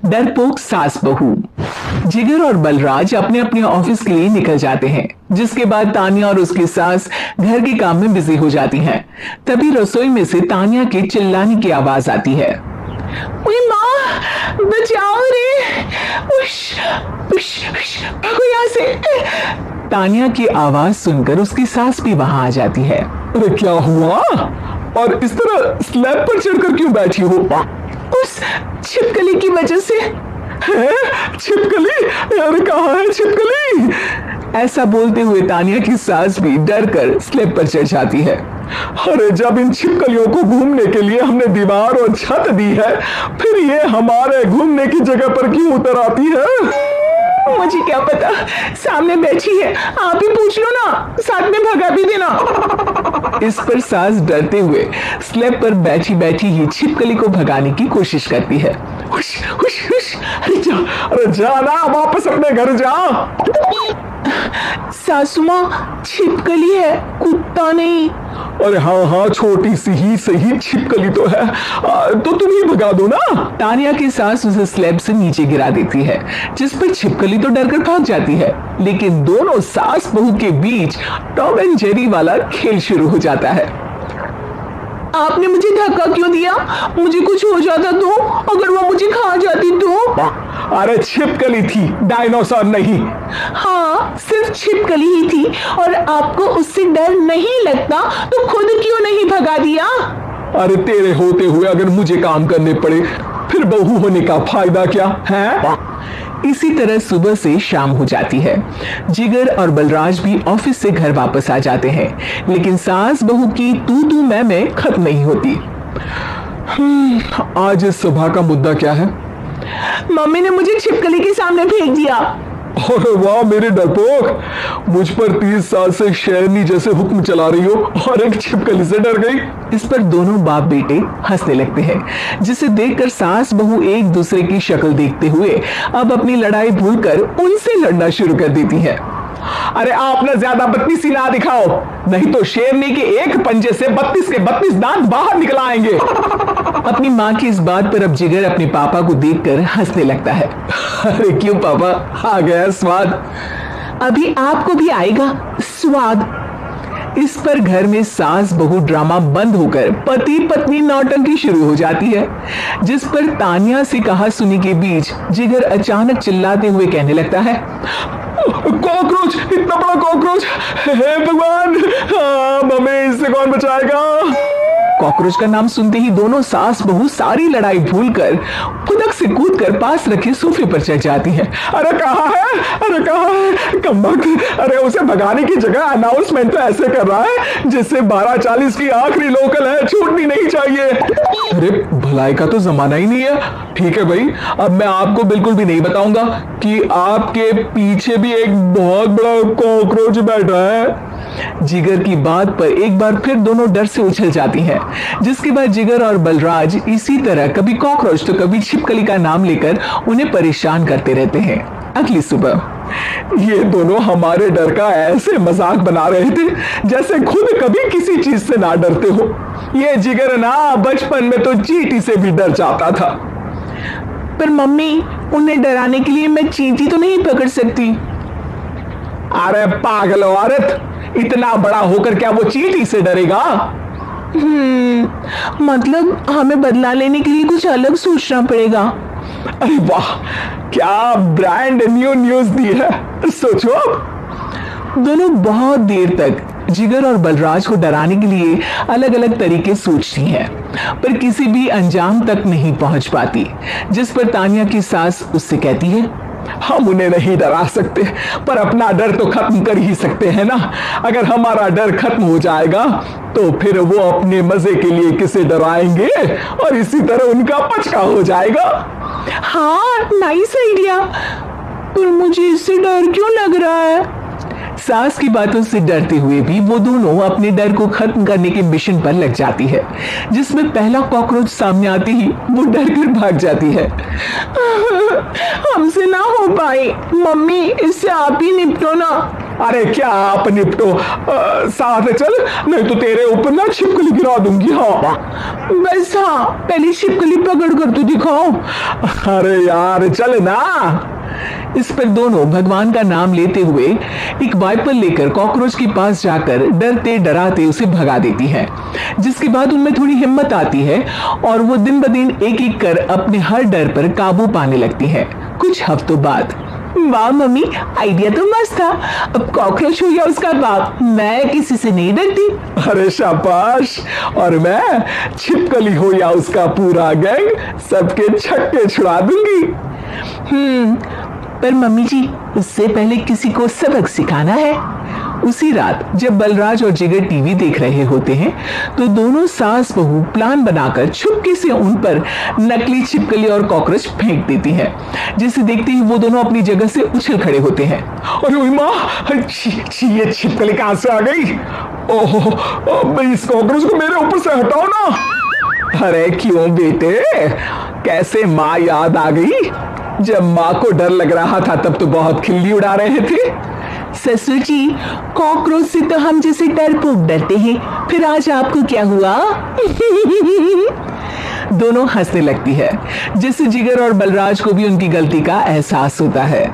डरपोक सास बहू। जिगर और बलराज अपने अपने ऑफिस के लिए निकल जाते हैं, जिसके बाद तानिया और उसकी सास घर के काम में बिजी हो जाती हैं। तभी रसोई में से तानिया के चिल्लाने की आवाज आती है। माँ बचाओ रे, उश, उश, उश, भागो यहाँ से। तानिया की आवाज सुनकर उसकी सास भी वहां आ जाती है। अरे क्या हुआ? और इस तरह स्लैब पर चढ़कर क्यों बैठी हो? उस छिपकली की वजह से। है? छिपकली? अरे कहाँ है छिपकली? ऐसा बोलते हुए तानिया की सास भी डर कर स्लैब पर चढ़ जाती है। अरे जब इन छिपकलियों को घूमने के लिए हमने दीवार और छत दी है, फिर ये हमारे घूमने की जगह पर क्यों उतर आती है? मुझे क्या पता, सामने बैठी है, आप ही पूछ लो ना, साथ में भगा भी देना। इस पर सास डरते हुए स्लैब पर बैठी बैठी ही छिपकली को भगाने की कोशिश करती है। हुश, हुश, हुश, अरे जा ना, वापस अपने घर जा। सासू माँ, छिपकली है, कुत्ता नहीं। अरे हाँ हाँ, छोटी सी ही सही छिपकली तो है, तो तुम ही भगा दो ना। तानिया की सास उसे स्लैब से नीचे गिरा देती है, जिस पर छिपकली तो डरकर भाग जाती है, लेकिन दोनों सास बहू के बीच टॉम एंड जेरी वाला खेल शुरू हो जाता है। आपने मुझे धक्का क्यों दिया? मुझे कुछ हो जाता तो, अगर वो मुझे खा जाती तो? अरे छिपकली थी, डायनासोर नहीं। हाँ, सिर्फ छिपकली ही थी, और आपको उससे डर नहीं लगता तो खुद क्यों नहीं भगा दिया? अरे तेरे होते हुए अगर मुझे काम करने पड़े, फिर बहू होने का फायदा क्या है? इसी तरह सुबह से शाम हो जाती है। जिगर और बलराज भी ऑफिस से घर वापस आ जाते हैं, लेकिन सास बहू की तू मैं खत्म नहीं होती। आज इस सभा का मुद्दा क्या है? मम्मी ने मुझे छिपकली के सामने फेंक दिया। अरे वाह मेरे डरपोक, मुझ पर 30 साल से शेरनी जैसे हुक्म चला रही हो और एक छिपकली से डर गई। इस पर दोनों बाप बेटे हंसने लगते हैं, जिसे देखकर सास बहू एक दूसरे की शक्ल देखते हुए अब अपनी लड़ाई भूलकर उनसे लड़ना शुरू कर देती है। अरे आप ना ज्यादा बदतमीजी ना दिखाओ, नहीं तो शेरनी के एक पंजे से 32 के 32 दांत बाहर निकल आएंगे। अपनी माँ की इस बात पर अब जिगर अपने पापा को देखकर हंसने लगता है। अरे क्यों पापा, आ गया स्वाद? अभी आपको भी आएगा स्वाद। इस पर घर में सास बहू ड्रामा बंद होकर पति पत्नी नौटंकी शुरू हो जाती है, जिस पर तानिया से कहा सुनी के बीच जिगर अचानक चिल्लाते हुए कहने लगता है। कॉकरोच, इतना बड़ा कॉकरोच, हे भगवान, मम्मी इससे कौन बचाएगा? कॉकरोच का नाम सुनते ही दोनों सास बहू सारी लड़ाई भूलकर फुदक से कूदकर पास रखे सोफे पर चढ़ जाती हैं। अरे कहाँ है, अरे कहाँ है कमबख्त? अरे उसे भगाने की जगह अनाउंसमेंट तो ऐसे कर रहा है जिससे 12:40 की आखिरी लोकल है, छूटनी नहीं चाहिए। अरे भलाई का तो जमाना ही नहीं है। ठीक है भाई, अब मैं आपको बिल्कुल भी नहीं बताऊंगा कि आपके पीछे भी एक बहुत बड़ा कॉकरोच बैठा है। जिगर की बात पर एक बार फिर दोनों डर से उछल जाती हैं, जिसके बाद जिगर और बलराज इसी तरह कभी कॉकरोच तो कभी छिपकली का नाम लेकर उन्हें परेशान करते रहते हैं। अगली सुबह ये दोनों हमारे डर का ऐसे मजाक बना रहे थे जैसे खुद कभी किसी चीज से ना डरते हो। ये जिगर ना बचपन में तो चींटी से भी डर जाता था। पर मम्मी, उन्हें डराने के लिए मैं चींटी तो नहीं पकड़ सकती। अरे पागल औरत, इतना बड़ा होकर क्या वो चींटी से डरेगा? मतलब हमें बदला लेने के लिए कुछ अलग सोचना पड़ेगा। अरे वाह, क्या ब्रांड न्यू न्यूज दी है, सोचो। दोनों बहुत देर तक जिगर और बलराज को डराने के लिए अलग अलग तरीके सोचती हैं, पर किसी भी अंजाम तक नहीं पहुंच पाती, जिस पर तानिया की सास उससे कहती है। हम उन्हें नहीं डरा सकते, पर अपना डर तो खत्म कर ही सकते हैं ना। अगर हमारा डर खत्म हो जाएगा तो फिर वो अपने मजे के लिए किसे डराएंगे और इसी तरह उनका पचका हो जाएगा। हाँ, नाइस आइडिया, पर मुझे इससे डर क्यों लग रहा है? सास की बातों से डरते हुए भी वो दोनों अपने डर को खत्म करने के मिशन पर लग जाती है, जिसमें पहला कॉकरोच सामने आते ही वो डर कर भाग जाती है। हमसे ना हो पाए, मम्मी इससे आप ही निपटो ना। अरे क्या आप निपटो, साथ चल, नहीं तो तेरे ऊपर ना छिपकली गिरा दूंगी। हाँ बस हाँ, पहले छिपकली पकड़ कर तो दिखाओ। अरे यार चल ना। इस पर दोनों भगवान का नाम लेते हुए एक वाइपर लेकर कॉकरोच के पास जाकर डरते डराते उसे भगा देती है, जिसके बाद उनमें थोड़ी हिम्मत आती है और वो दिन ब दिन एक एक कर अपने हर डर पर काबू पाने लगती है। कुछ हफ्तों बाद, वाह मम्मी, आइडिया तो मस्त था। अब कॉकरोच हो या उसका बाप, मैं किसी से नहीं डरती। अरे शाबाश। और मैं छिपकली हो या उसका पूरा गैंग, सबके छक्के छुड़ा दूंगी। पर मम्मी जी, उससे पहले किसी को सबक सिखाना है। उसी रात जब बलराज और जिगर टीवी देख रहे होते हैं तो दोनों सास बहू प्लान बनाकर छुपके से उन पर नकली छिपकली और कॉकरोच फेंक देती है, जिसे देखते ही वो दोनों अपनी जगह से उछल खड़े होते हैं। अरे माँ, ये छिपकली कहां से आ गई? ओहो, इस कॉकरोच को मेरे ऊपर से हटाओ ना। अरे क्यों बेटे, कैसे माँ याद आ गई? जब माँ को डर लग रहा था तब तो बहुत खिल्ली उड़ा रहे थे। ससुर जी, कॉकरोच से तो हम जैसे डरपोक डरते हैं, फिर आज आपको क्या हुआ? दोनों हंसने लगती है, जिससे जिगर और बलराज को भी उनकी गलती का एहसास होता है।